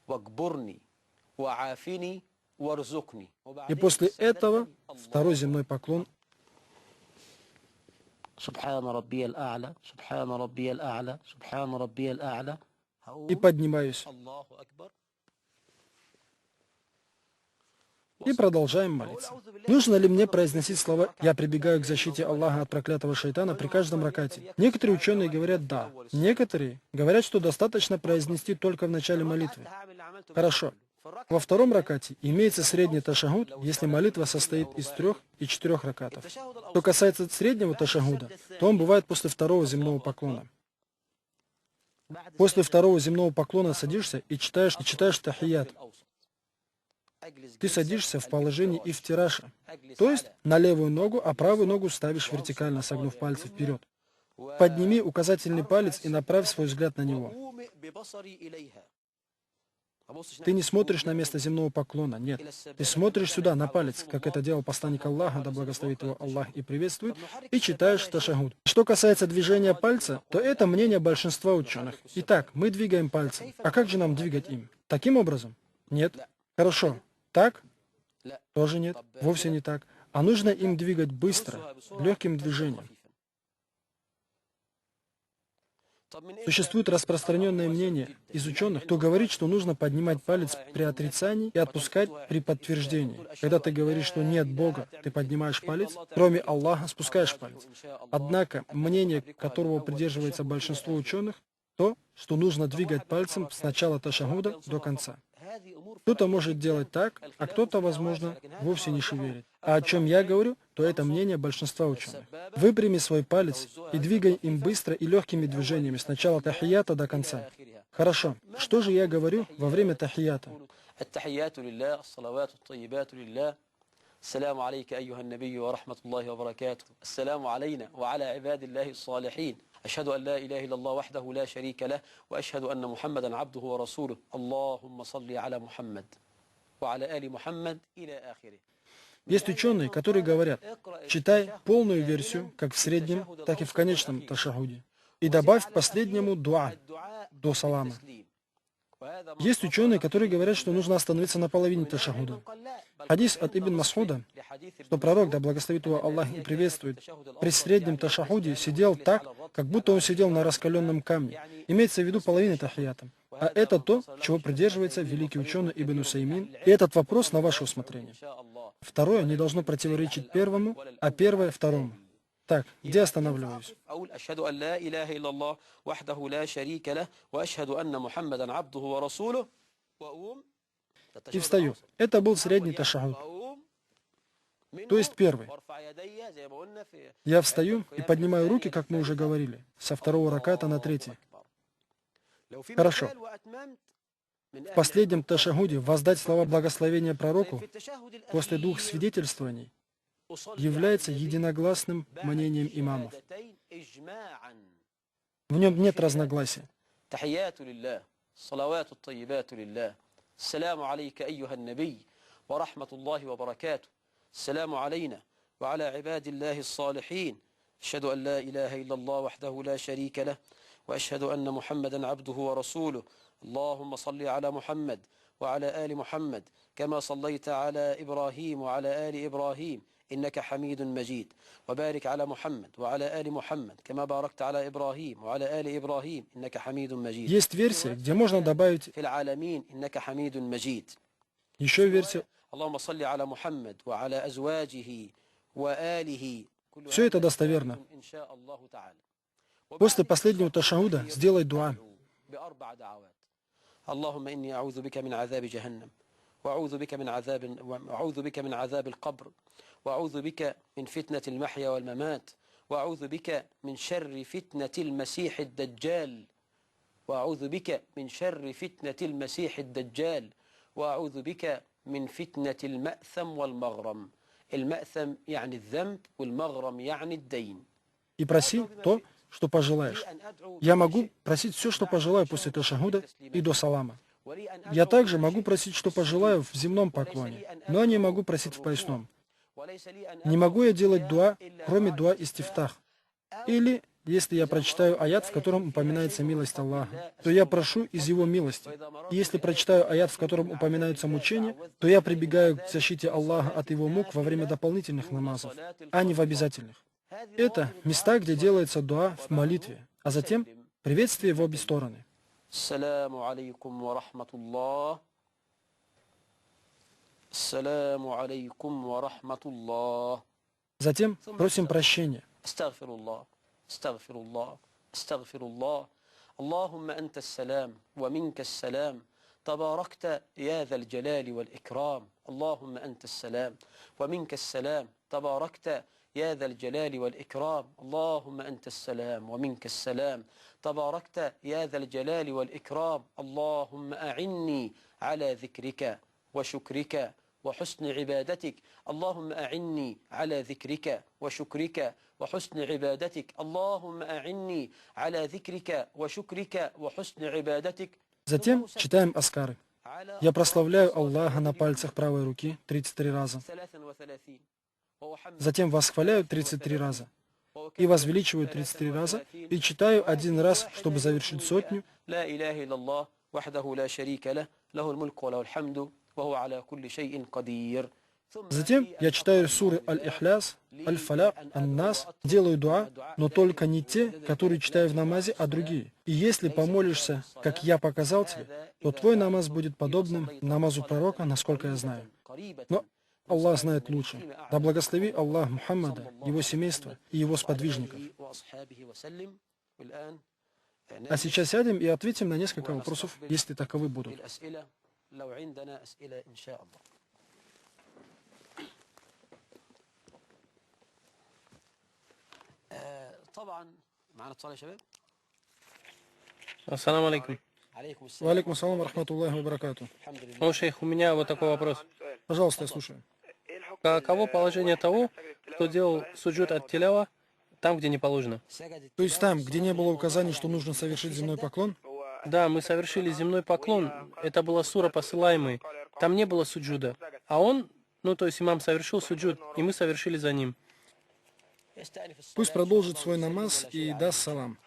واجبرني وعافني وارزقني. И после этого второй земной поклон. سبحان ربي الأعلى سبحان ربي الأعلى سبحان ربي الأعلى. И поднимаюсь. الله أكبر. И продолжаем молиться. Нужно ли мне произносить слова «Я прибегаю к защите Аллаха от проклятого шайтана» при каждом ракате? Некоторые ученые говорят «да». Некоторые говорят, что достаточно произнести только в начале молитвы. Хорошо. Во втором ракате имеется средний ташахуд, если молитва состоит из 3 и 4 ракатов. Что касается среднего ташахуда, то он бывает после второго земного поклона. После второго земного поклона садишься и читаешь тахият. Ты садишься в положении ифтираша, то есть на левую ногу, а правую ногу ставишь вертикально, согнув пальцы вперед. Подними указательный палец и направь свой взгляд на него. Ты не смотришь на место земного поклона, нет. Ты смотришь сюда, на палец, как это делал посланник Аллаха, да благословит его Аллах и приветствует, и читаешь ташахуд. Что касается движения пальца, то это мнение большинства ученых. Итак, мы двигаем пальцем. А как же нам двигать им? Таким образом? Нет. Хорошо. Так? Тоже нет. Вовсе не так. А нужно им двигать быстро, легким движением. Существует распространенное мнение из ученых, кто говорит, что нужно поднимать палец при отрицании и отпускать при подтверждении. Когда ты говоришь, что нет Бога, ты поднимаешь палец, кроме Аллаха спускаешь палец. Однако мнение, которого придерживается большинство ученых, то, что нужно двигать пальцем с начала ташахуда до конца. Кто-то может делать так, а кто-то, возможно, вовсе не шевелит. А о чем я говорю, то это мнение большинства ученых. Выпрями свой палец и двигай им быстро и легкими движениями с начала тахията до конца. Хорошо. Что же я говорю во время тахията? السلام عليك أيها النبي ورحمة الله وبركاته. السلام علينا وعلى عباد الله الصالحين. أشهد أن لا إله إلا الله وحده لا شريك له وأشهد أن محمدا عبده ورسوله. اللهم صل على محمد وعلى آل محمد إلى آخره. Есть ученые, которые говорят, читай полную версию, как в среднем, так и в конечном ташахуде, и добавь к последнему дуа до салама. Есть ученые, которые говорят, что нужно остановиться на половине ташахуда. Хадис от Ибн Масуда, что пророк, да благословит его Аллах и приветствует, при среднем ташахуде сидел так, как будто он сидел на раскаленном камне. Имеется в виду половина тахията. А это то, чего придерживается великий ученый Ибн Усаймин. И этот вопрос на ваше усмотрение. Второе не должно противоречить первому, а первое второму. Так, где останавливаюсь? И встаю. Это был средний ташахуд. То есть первый. Я встаю и поднимаю руки, как мы уже говорили, со второго раката на третий. Хорошо. В последнем ташахуде воздать слова благословения пророку после двух свидетельствований является единогласным мнением имамов. В нем нет разногласия. السلام عليك أيها النبي ورحمة الله وبركاته السلام علينا وعلى عباد الله الصالحين أشهد أن لا إله إلا الله وحده لا شريك له وأشهد أن محمدا عبده ورسوله اللهم صل على محمد وعلى آل محمد كما صليت على إبراهيم وعلى آل إبراهيم إنك حميد مجيد وبارك على محمد وعلى آل محمد كما باركت على إبراهيم وعلى آل إبراهيم إنك حميد مجيد. Есть версия, где можно добавить في العالمين إنك حميد مجيد. еще версию. اللهم صل على محمد وعلى أزواجه وآله. Все это достоверно. После последнего ташахуда сделай дуа. اللهم إني أعوذ بك من عذاب جهنم وأعوذ بك من عذاب القبر وأعوذ بك من فتنة المحيا والممات وأعوذ بك من شر فتنة المسيح الدجال وأعوذ بك من شر فتنة المسيح الدجال وأعوذ بك من فتنة المأثم والمغرم. المأثم يعني الذنب والمغرم يعني الدين. И проси то, что пожелаешь. Я могу просить все, что пожелаю после ташахуда и до салама. Я также могу просить, что пожелаю в земном поклоне, но не могу просить в поясном. Не могу я делать дуа, кроме дуа истифтах. Или, если я прочитаю аят, в котором упоминается милость Аллаха, то я прошу из его милости. И если прочитаю аят, в котором упоминаются мучения, то я прибегаю к защите Аллаха от его мук во время дополнительных намазов, а не в обязательных. Это места, где делается дуа в молитве, а затем приветствие в обе стороны. Ассаламу алейкум ва рахматуллах. Ассаламу алейкум ва рахматуллах. Затем просим прощения. Астагфируллах, астагфируллах, астагфируллах. Аллахумма анта ассалам, ва минка ассалам. تباركت يا ذا الجلال والإكرام اللهم أنت السلام ومنك السلام تباركت يا ذا الجلال والإكرام اللهم أنت السلام ومنك السلام تباركت يا ذا الجلال والإكرام اللهم أعني على ذكرك وشكرك وحسن عبادتك اللهم أعني على ذكرك وشكرك وحسن عبادتك اللهم أعني على ذكرك وشكرك وحسن عبادتك. Затем читаем аскары. Я прославляю Аллаха на пальцах правой руки 33 раза. Затем восхваляю 33 раза. И возвеличиваю 33 раза. И читаю один раз, чтобы завершить сотню. Затем я читаю суры Аль-Ихляс, Аль-Фалях, Ан-Нас, делаю дуа, но только не те, которые читаю в намазе, а другие. И если помолишься, как я показал тебе, то твой намаз будет подобным намазу пророка, насколько я знаю. Но Аллах знает лучше. Да благослови Аллах Мухаммада, его семейство и его сподвижников. А сейчас сядем и ответим на несколько вопросов, если таковы будут. Ассаламу алейкум. Ва алейкум ассалам ва рахматуллахи ва баракату. О, шейх, у меня вот такой вопрос. Пожалуйста, я слушаю. Каково положение того, кто делал суджуд от тилява там, где не положено? То есть там, где не было указаний, что нужно совершить земной поклон? Да, мы совершили земной поклон. Это была сура посылаемый. Там не было суджуда. А он Ну, то есть имам совершил суджуд, и мы совершили за ним. Пусть продолжит свой намаз и даст салам.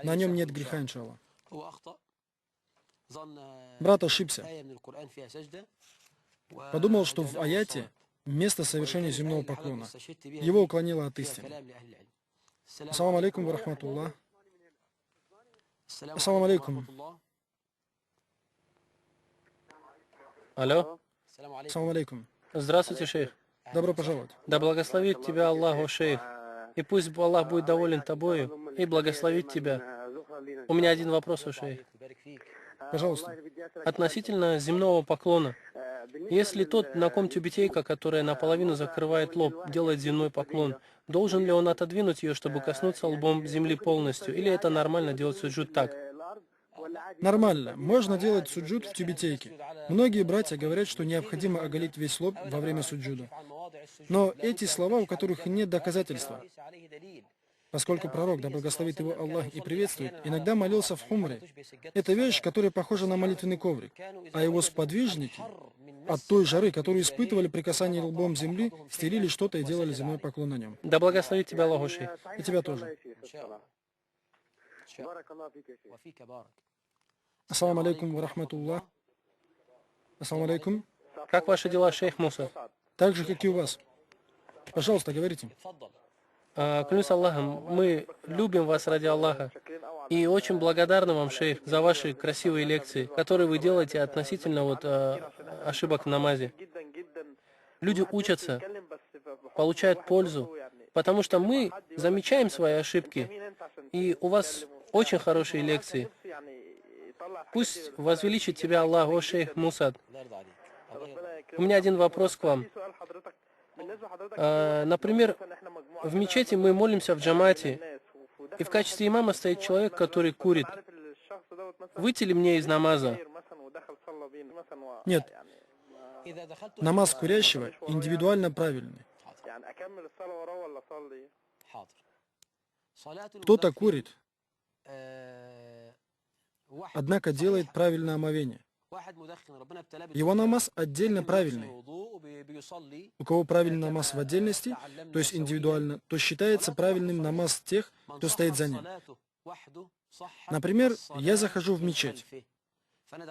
На нем нет греха, иншаллах. Брат ошибся. Подумал, что в аяте место совершения земного поклона. Его уклонило от истины. Ассаламу алейкум ва рахматуллах. Ассаламу алейкум. Алло. Ассаламу алейкум. Здравствуйте, шейх. Добро пожаловать. Да благословит тебя Аллах, о шейх. И пусть Аллах будет доволен тобою и благословит тебя. У меня один вопрос, о шейх. Пожалуйста. Относительно земного поклона. Если тот, на ком тюбетейка, которая наполовину закрывает лоб, делает земной поклон, должен ли он отодвинуть ее, чтобы коснуться лбом земли полностью? Или это нормально делать суджуд так? Нормально. Можно делать суджуд в тюбетейке. Многие братья говорят, что необходимо оголить весь лоб во время суджуда. Но эти слова, у которых нет доказательства, поскольку пророк, да благословит его Аллах и приветствует, иногда молился в хумре. Это вещь, которая похожа на молитвенный коврик. А его сподвижники от той жары, которую испытывали при касании лбом земли, стелили что-то и делали земной поклон на нем. Да благословит тебя Аллах, о шейх. И тебя тоже. Ассаламу алейкум ва рахматуллах. Ассаламу алейкум. Как ваши дела, шейх Муса? Так же, как и у вас. Пожалуйста, говорите. Клянусь Аллахом, мы любим вас ради Аллаха. И очень благодарны вам, шейх, за ваши красивые лекции, которые вы делаете относительно ошибок в намазе. Люди учатся, получают пользу, потому что мы замечаем свои ошибки. И у вас очень хорошие лекции. Пусть возвеличит тебя Аллах, о шейх Мусад. У меня один вопрос к вам. Например, в мечети мы молимся в джамате, и в качестве имама стоит человек, который курит. Выйти ли мне из намаза? Нет. Намаз курящего индивидуально правильный. Кто-то курит, однако делает правильное омовение. Его намаз отдельно правильный. У кого правильный намаз в отдельности, то есть индивидуально, то считается правильным намаз тех, кто стоит за ним. Например, я захожу в мечеть.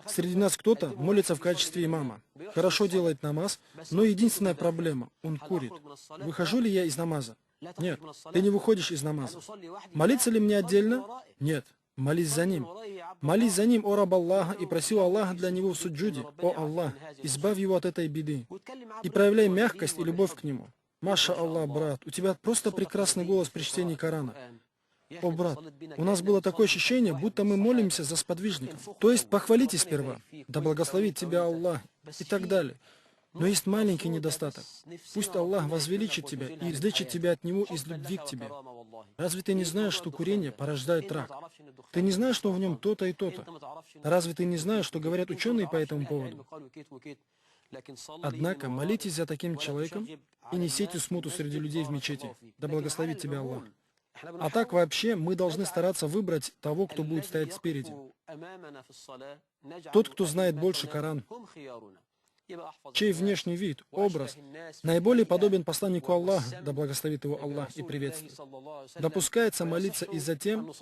Среди нас кто-то молится в качестве имама. Хорошо делает намаз, но единственная проблема – он курит. Выхожу ли я из намаза? Нет, ты не выходишь из намаза. Молиться ли мне отдельно? Нет. Молись за ним. Молись за ним, о раб Аллаха, и проси у Аллаха для него в суджуде. О Аллах, избавь его от этой беды. И проявляй мягкость и любовь к нему. Маша Аллах, брат, у тебя просто прекрасный голос при чтении Корана. О, брат, у нас было такое ощущение, будто мы молимся за сподвижников. То есть похвалите сперва, да благословит тебя Аллах, и так далее. Но есть маленький недостаток. Пусть Аллах возвеличит тебя и излечит тебя от него из любви к тебе. Разве ты не знаешь, что курение порождает рак? Ты не знаешь, что в нем то-то и то-то? Разве ты не знаешь, что говорят ученые по этому поводу? Однако молитесь за таким человеком и не сейте смуту среди людей в мечети. Да благословит тебя Аллах. А так вообще мы должны стараться выбрать того, кто будет стоять спереди. Тот, кто знает больше Коран, чей внешний вид, образ наиболее подобен посланнику Аллаха, да благословит его Аллах и приветствует. Допускается молиться и за тем,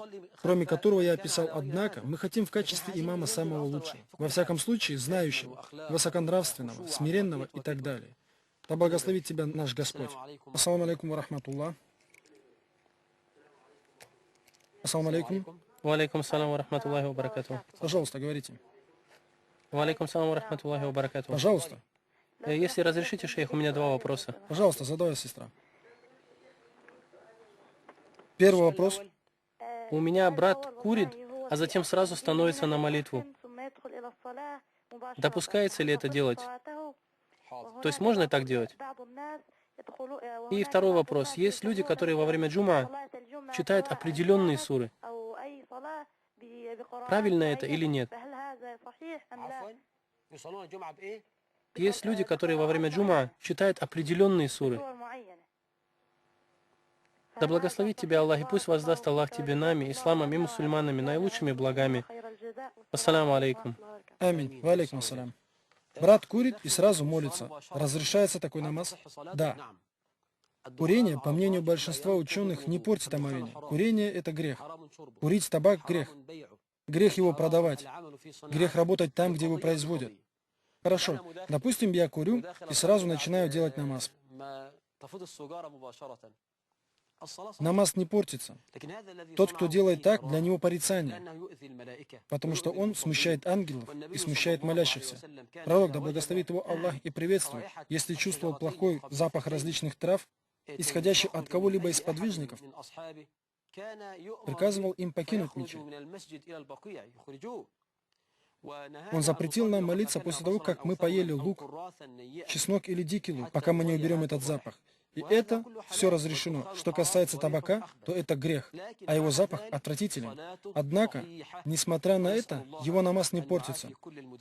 кроме которого я описал, однако, мы хотим в качестве имама самого лучшего, во всяком случае, знающего, высоконравственного, смиренного и так далее. Да благословит тебя наш Господь. Ассаламу алейкум ва рахматуллах. Ассаламу алейкум. Ва алейкум салам ва рахматуллахи ва баракатуху. Пожалуйста, говорите. Ва алейкум салам ва рахматуллахи ва баракатуху. Пожалуйста. Если разрешите, шейх, у меня два вопроса. Пожалуйста, задавай, сестра. Первый вопрос. У меня брат курит, а затем сразу становится на молитву. Допускается ли это делать? То есть можно так делать? И второй вопрос. Есть люди, которые во время джума читают определенные суры. Правильно это или нет? Есть люди, которые во время джума читают определенные суры. Да благословит тебя Аллах, и пусть воздаст Аллах тебе нами, исламом и мусульманами, наилучшими благами. Ассаламу алейкум. Аминь. Ва алейкум ассалям. Брат курит и сразу молится. Разрешается такой намаз? Да. Курение, по мнению большинства ученых, не портит омовение. Курение – это грех. Курить табак – грех. Грех его продавать. Грех работать там, где его производят. Хорошо. Допустим, я курю и сразу начинаю делать намаз. Намаз не портится. Тот, кто делает так, для него порицание, потому что он смущает ангелов и смущает молящихся. Пророк, да благословит его Аллах и приветствует, если чувствовал плохой запах различных трав, исходящий от кого-либо из подвижников, приказывал им покинуть мечеть. Он запретил нам молиться после того, как мы поели лук, чеснок или дикий лук, пока мы не уберем этот запах. И это все разрешено. Что касается табака, то это грех, а его запах отвратителен. Однако, несмотря на это, его намаз не портится.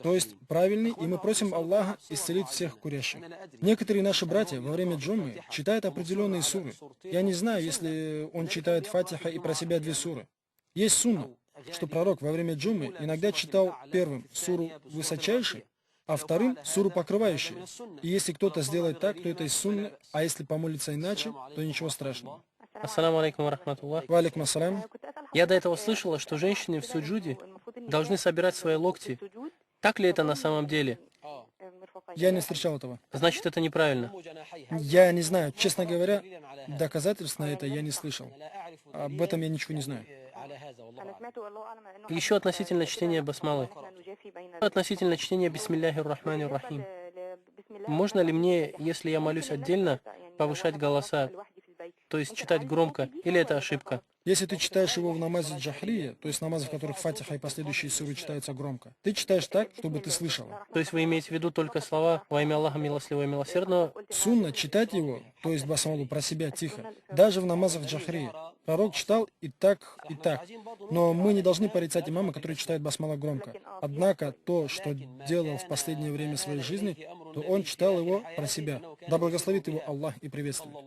То есть правильный, и мы просим Аллаха исцелить всех курящих. Некоторые наши братья во время джуммы читают определенные суры. Я не знаю, если он читает Фатиха и про себя 2 суры. Есть сунна, что пророк во время джуммы иногда читал первым суру высочайший, а вторым суру покрывающий. И если кто-то сделает так, то это из сунны, а если помолиться иначе, то ничего страшного. Ассаламу алейкум ва рахматуллах. Ва алейкум ассалям. Я до этого слышала, что женщины в суджуде должны собирать свои локти. Так ли это на самом деле? Я не встречал этого. Значит, это неправильно. Я не знаю. Честно говоря, доказательств на это я не слышал. Об этом я ничего не знаю. Еще относительно чтения басмалы. Относительно чтения бисмилляхир рахманир рахим. Можно ли мне, если я молюсь отдельно, повышать голоса, то есть читать громко, или это ошибка? Если ты читаешь его в намазе джахрия, то есть намазы, в которых Фатиха и последующие суры читаются громко, ты читаешь так, чтобы ты слышала. То есть вы имеете в виду только слова «Во имя Аллаха милостливого и милосердного»? Сунна читать его, то есть басмалу, про себя тихо, даже в намазах джахрия. Пророк читал и так, и так. Но мы не должны порицать имама, который читает басмала громко. Однако то, что делал в последнее время своей жизни, то он читал его про себя. Да благословит его Аллах и приветствует.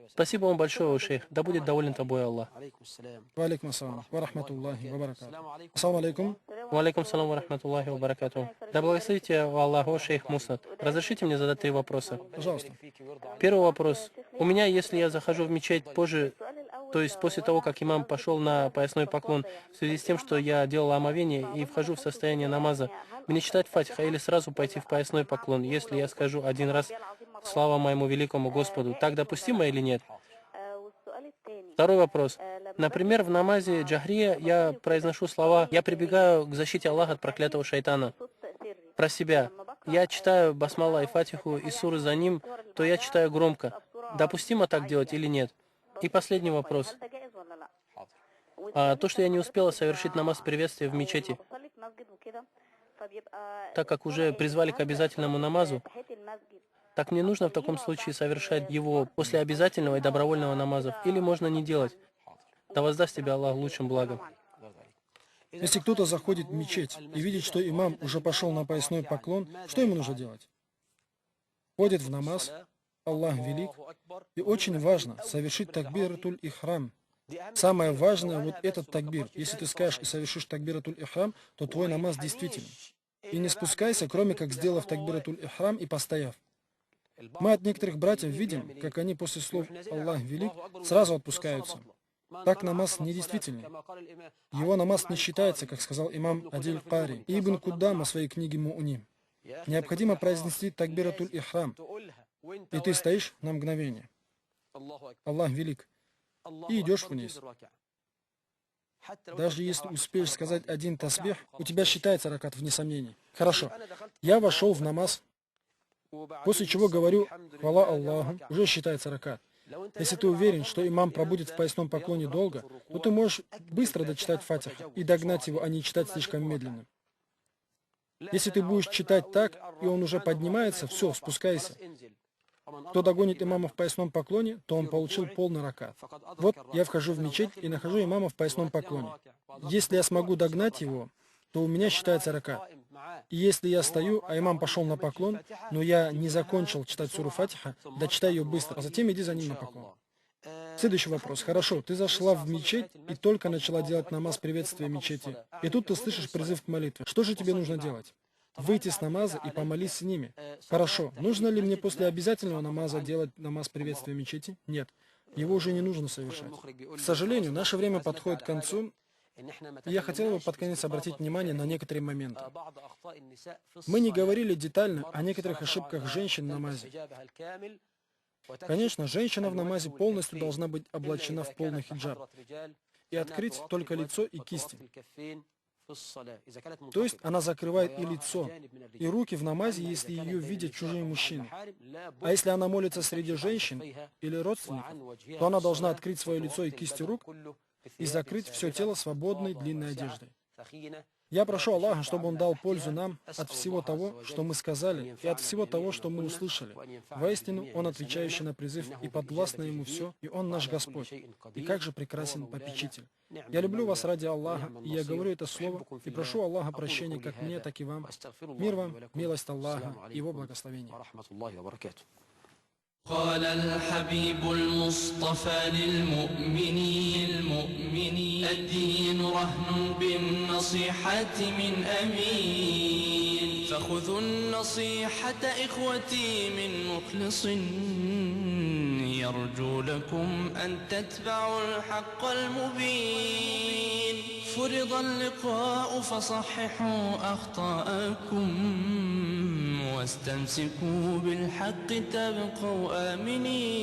Спасибо вам большое, шейх. Да будет доволен тобой Аллах. Ва алейкум ассалам, ва рахматуллахи, ва баракату. Ассаламу алейкум. Ва алейкум салам ва рахматуллахи ва баракату. Да благословите Аллаху, шейх Муснат. Разрешите мне задать 3 вопроса? Пожалуйста. Первый вопрос. У меня, если я захожу в мечеть позже, то есть после того, как имам пошел на поясной поклон, в связи с тем, что я делал омовение и вхожу в состояние намаза, мне читать Фатиха или сразу пойти в поясной поклон, если я скажу 1 раз «Слава моему великому Господу», так допустимо или нет? Второй вопрос. Например, в намазе джахрия я произношу слова «Я прибегаю к защите Аллаха от проклятого шайтана». Про себя. Я читаю басмала и Фатиху и суры за ним, то я читаю громко. Допустимо так делать или нет? И последний вопрос. То, что я не успела совершить намаз приветствия в мечети, так как уже призвали к обязательному намазу, так мне нужно в таком случае совершать его после обязательного и добровольного намазов, или можно не делать? Да воздаст тебя Аллах лучшим благом. Если кто-то заходит в мечеть и видит, что имам уже пошел на поясной поклон, что ему нужно делать? Ходит в намаз, Аллах велик, и очень важно совершить такбиратуль ихрам. Самое важное вот этот такбир. Если ты скажешь и совершишь такбиратуль ихрам, то твой намаз действительный. И не спускайся, кроме как сделав такбиратуль ихрам и постояв. Мы от некоторых братьев видим, как они после слов «Аллах велик» сразу отпускаются. Так намаз недействительный. Его намаз не считается, как сказал имам Адиль Кари и Ибн Куддам о своей книге Му'ним. Необходимо произнести такбиратуль ихрам, и ты стоишь на мгновение. Аллах велик. И идешь вниз. Даже если успеешь сказать 1 тасбих, у тебя считается ракат, вне сомнений. Хорошо. Я вошел в намаз, после чего говорю «Хвала Аллаху», уже считается ракат. Если ты уверен, что имам пробудет в поясном поклоне долго, то ты можешь быстро дочитать Фатиха и догнать его, а не читать слишком медленно. Если ты будешь читать так, и он уже поднимается, все, спускайся. Кто догонит имама в поясном поклоне, то он получил полный ракат. Вот я вхожу в мечеть и нахожу имама в поясном поклоне. Если я смогу догнать его, то у меня считается ракат. И если я стою, а имам пошел на поклон, но я не закончил читать суру Фатиха, дочитай ее быстро, а затем иди за ним на поклон. Следующий вопрос. Хорошо, ты зашла в мечеть и только начала делать намаз приветствия мечети. И тут ты слышишь призыв к молитве. Что же тебе нужно делать? выйти с намаза и помолись с ними. Хорошо, нужно ли мне после обязательного намаза делать намаз приветствия в мечети? Нет, его уже не нужно совершать. К сожалению, наше время подходит к концу, и я хотел бы под конец обратить внимание на некоторые моменты. Мы не говорили детально о некоторых ошибках женщин в намазе. Конечно, женщина в намазе полностью должна быть облачена в полный хиджаб и открыть только лицо и кисти. То есть она закрывает и лицо, и руки в намазе, если ее видят чужие мужчины. А если она молится среди женщин или родственников, то она должна открыть свое лицо и кисти рук и закрыть все тело свободной длинной одеждой. Я прошу Аллаха, чтобы Он дал пользу нам от всего того, что мы сказали, и от всего того, что мы услышали. Воистину, Он отвечающий на призыв, и подвластно Ему все, и Он наш Господь. И как же прекрасен попечитель. Я люблю вас ради Аллаха, и я говорю это слово, и прошу Аллаха прощения как мне, так и вам. Мир вам, милость Аллаха, и Его благословение. قال الحبيب المصطفى للمؤمنين الدين رهن بالنصيحة من أمين فخذوا النصيحة إخوتي من مخلص يرجو لكم أن تتبعوا الحق المبين فرض اللقاء فصححوا أخطاءكم واستمسكوا بالحق تبقوا آمنين